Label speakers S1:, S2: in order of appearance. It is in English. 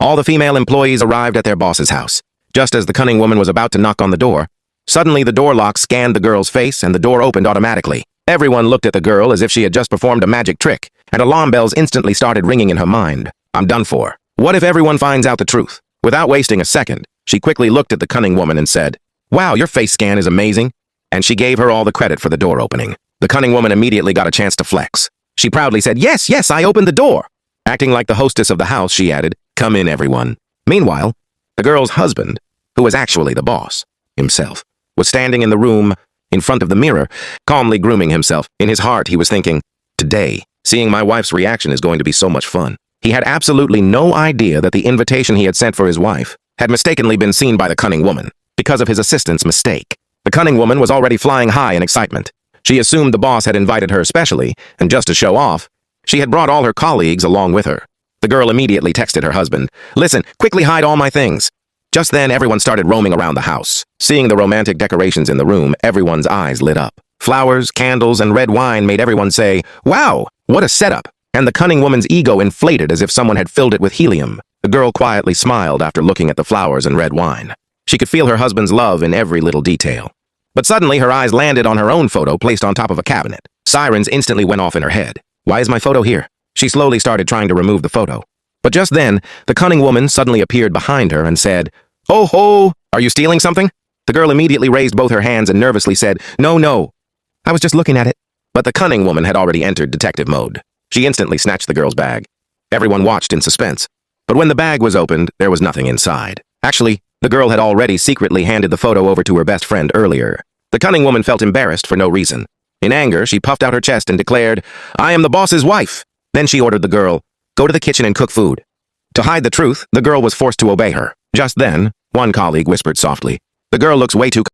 S1: All the female employees arrived at their boss's house. Just as the cunning woman was about to knock on the door, suddenly the door lock scanned the girl's face and the door opened automatically. Everyone looked at the girl as if she had just performed a magic trick, and alarm bells instantly started ringing in her mind. I'm done for. What if everyone finds out the truth? Without wasting a second, she quickly looked at the cunning woman and said, "Wow, your face scan is amazing." And she gave her all the credit for the door opening. The cunning woman immediately got a chance to flex. She proudly said, Yes, I opened the door." Acting like the hostess of the house, she added, "Come in, everyone." Meanwhile, the girl's husband, who was actually the boss himself, was standing in the room in front of the mirror, calmly grooming himself. In his heart, he was thinking, "Today, seeing my wife's reaction is going to be so much fun." He had absolutely no idea that the invitation he had sent for his wife had mistakenly been seen by the cunning woman because of his assistant's mistake. The cunning woman was already flying high in excitement. She assumed the boss had invited her specially, and just to show off, she had brought all her colleagues along with her. The girl immediately texted her husband, "Listen, quickly hide all my things." Just then, everyone started roaming around the house. Seeing the romantic decorations in the room, everyone's eyes lit up. Flowers, candles, and red wine made everyone say, "Wow, what a setup!" And the cunning woman's ego inflated as if someone had filled it with helium. The girl quietly smiled after looking at the flowers and red wine. She could feel her husband's love in every little detail. But suddenly, her eyes landed on her own photo placed on top of a cabinet. Sirens instantly went off in her head. Why is my photo here? She slowly started trying to remove the photo. But just then, the cunning woman suddenly appeared behind her and said, "Oh ho! Are you stealing something?" The girl immediately raised both her hands and nervously said, No. I was just looking at it." But the cunning woman had already entered detective mode. She instantly snatched the girl's bag. Everyone watched in suspense. But when the bag was opened, there was nothing inside. Actually, the girl had already secretly handed the photo over to her best friend earlier. The cunning woman felt embarrassed for no reason. In anger, she puffed out her chest and declared, "I am the boss's wife." Then she ordered the girl, "Go to the kitchen and cook food." To hide the truth, the girl was forced to obey her. Just then, one colleague whispered softly, "The girl looks way too